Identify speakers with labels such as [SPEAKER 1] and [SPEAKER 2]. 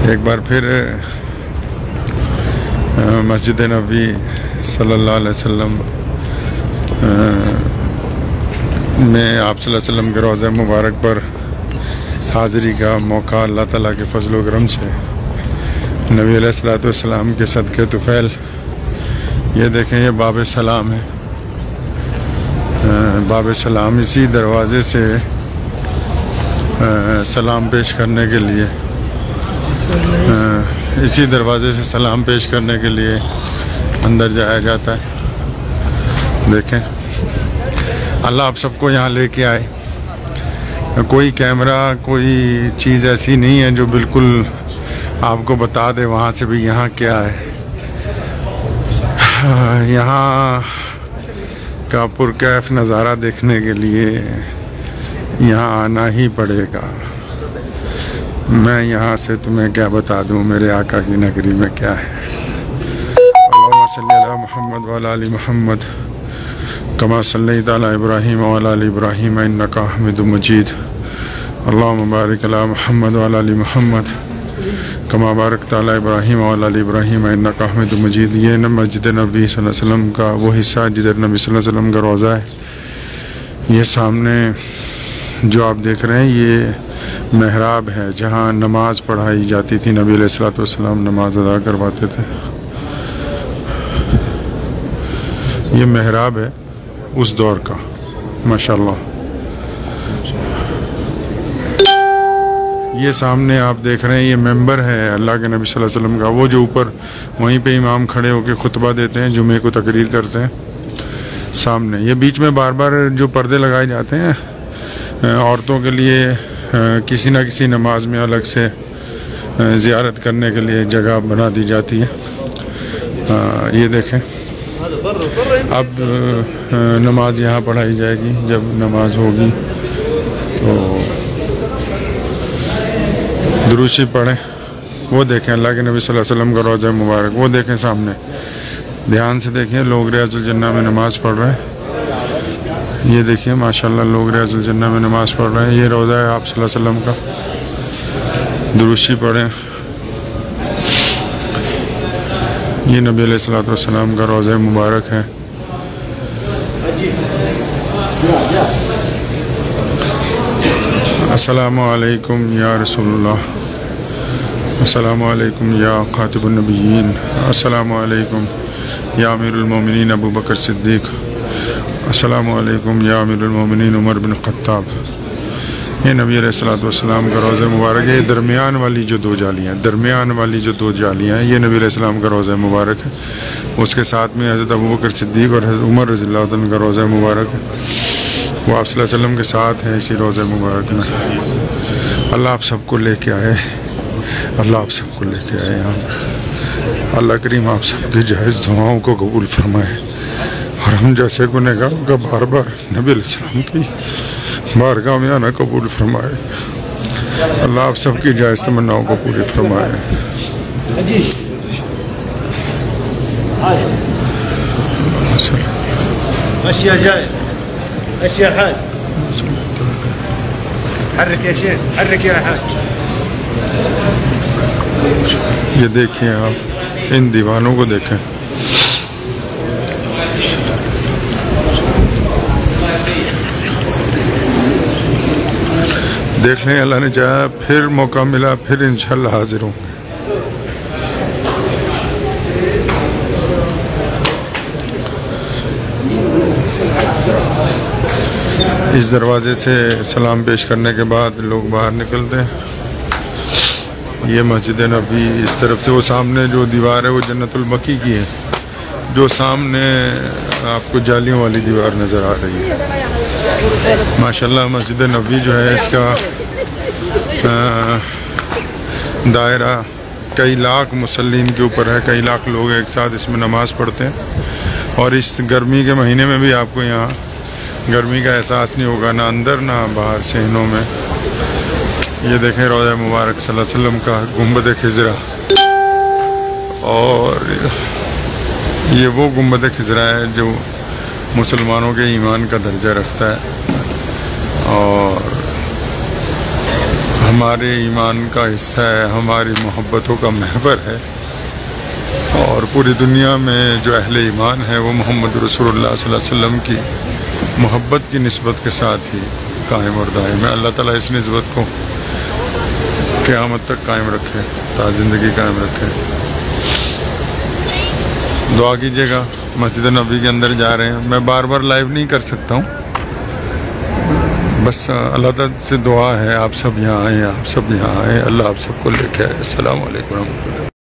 [SPEAKER 1] एक बार फिर मस्जिद नबी सल्लल्लाहु अलैहि वसल्लम में आप सल्लल्लाहु अलैहि वसल्लम के रोज़ा मुबारक पर हाज़िरी का मौका अल्लाह ताला के फजल व करम से नबी अलैहिस्सलातु वस्सलाम के सदक़े तुफ़ैल। ये देखें, ये बाब सलाम है। बाब सलाम इसी दरवाज़े से सलाम पेश करने के लिए इसी दरवाज़े से सलाम पेश करने के लिए अंदर जाया जाता है। देखें, अल्लाह आप सबको यहाँ लेके आए। कोई कैमरा, कोई चीज़ ऐसी नहीं है जो बिल्कुल आपको बता दे वहाँ से भी यहाँ क्या है। यहाँ का पुरकैफ नज़ारा देखने के लिए यहाँ आना ही पड़ेगा। मैं यहाँ से तुम्हें क्या बता दूँ मेरे आका की नगरी में क्या है। अल्लाहुम्मा सल्ली अला मुहम्मद व अला आलि मुहम्मद कमा सल्लैता अला इब्राहीम व अला आलि इब्राहीम इन्नका हमीदुम मजीद। अल्लाहुम्मा बारिक अला मुहम्मद व अला आलि मुहम्मद कमा बारकता अला इब्राहीम व अला आलि इब्राहीम इन्नका हमीदुम मजीद। ये न मस्जिद नबी सल्लल्लाहु अलैहि वसल्लम का वो हिस्सा जिधर नबी सल्लल्लाहु अलैहि वसल्लम का रोज़ा है। ये सामने जो आप देख रहे हैं ये मेहराब है जहाँ नमाज पढ़ाई जाती थी। नबी अलैहिस्सलातु वस्सलाम नमाज अदा करवाते थे। ये मेहराब है उस दौर का, माशाल्लाह। ये सामने आप देख रहे हैं ये मेंबर है अल्लाह के नबी सल्लल्लाहु अलैहि वसल्लम का, वो जो ऊपर वहीं पे इमाम खड़े होकर खुतबा देते हैं, जुमे को तकरीर करते हैं सामने। ये बीच में बार बार जो पर्दे लगाए जाते हैं औरतों के लिए, किसी न किसी नमाज में अलग से ज़ियारत करने के लिए जगह बना दी जाती है। ये देखें, अब नमाज यहाँ पढ़ाई जाएगी। जब नमाज होगी तो दुरूद शरीफ पढ़ें। वो देखें अल्लाह के नबी सल्लल्लाहु अलैहि वसल्लम का रोज़ा मुबारक, वो देखें सामने। ध्यान से देखें, लोग रियाजुल जन्नह में नमाज़ पढ़ रहे हैं। ये देखिए माशाल्लाह, लोग रियाजुल जन्नह में नमाज़ पढ़ रहे हैं। ये रोज़ा है आप सल्लल्लाहु अलैहि वसल्लम का। दुरूद शरीफ पढ़ें। ये नबी अलैहिस्सलातु वस्सलाम का रोज़ा मुबारक है। अस्सलामु अलैकुम या रसूलुल्लाह, अस्सलामु अलैकुम या खातिबुन नबिय्यीन, अस्सलामु अलैकुम या अमीरुल मोमिनीन अबू बकर सिद्दीक़, अस्सलामु अलैकुम या अमीरुल मोमिनीन उमर बिन ख़त्ताब। ये नबी अलैहिस्सलातु वस्सलाम का रोज़ा मुबारक है। दरमियान वाली जो दो जालियाँ हैं, ये नबी अलैहिस्सलाम का रोज़ा मुबारक है। उसके साथ में हज़रत अबू बकर सिद्दीक़ और हज़रत उमर रज़ियल्लाहु अन्हु का रोज़ा मुबारक है। वो आप सल्लल्लाहु अलैहि वसल्लम के साथ हैं इसी रोज़ा मुबारक में। अल्लाह आप सबको लेके आए, अल्लाह आप सबको लेके आए यहाँ। अल्लाह करीम आप सबकी जायज़ दुआओं को कबूल फरमाए और हम जैसे गुनहगारों का बार बार नबी अलैहिस्सलाम की बारगाह में आना कबूल फरमाए। अल्लाह आप सबकी जायज़ तमन्नाओं को पूरी फरमाए। ये देखिए आप, इन दीवानों को देखें। देख लें, अल्लाह ने चाहा फिर मौका मिला, फिर इंशाअल्लाह हाजिर होंगे। इस दरवाज़े से सलाम पेश करने के बाद लोग बाहर निकलते हैं। ये मस्जिद नबी इस तरफ से, वो सामने जो दीवार है वो जन्नतुल बकी की है। जो सामने आपको जालियों वाली दीवार नज़र आ रही है। माशाल्लाह मस्जिद नबी जो है इसका दायरा कई लाख मुसल्लीन के ऊपर है। कई लाख लोग एक साथ इसमें नमाज़ पढ़ते हैं। और इस गर्मी के महीने में भी आपको यहाँ गर्मी का एहसास नहीं होगा, ना अंदर ना बाहर शहरों में। ये देखें रोज़ा मुबारक सल्लल्लाहु अलैहि वसल्लम का गुंबद खिज़रा, और ये वो गुंबद खिज़रा है जो मुसलमानों के ईमान का दर्जा रखता है। और हम हमारे ईमान का हिस्सा है, हमारी मोहब्बतों का महवर है। और पूरी दुनिया में जो अहले ईमान है वो मोहम्मद रसूलुल्लाह सल्लल्लाहु अलैहि वसल्लम की मोहब्बत की निस्बत के साथ ही कायम और दायम है। अल्लाह ताला इस निस्बत को क़यामत तक कायम रखे, ता ज़िंदगी कायम रखे। दुआ कीजिएगा। मस्जिद नबी के अंदर जा रहे हैं। मैं बार बार लाइव नहीं कर सकता हूँ, बस अल्लाह ताला से दुआ है आप सब यहाँ आएँ, आप सब यहाँ आएँ, अल्लाह आप सबको लेके आए। अस्सलाम वालेकुम।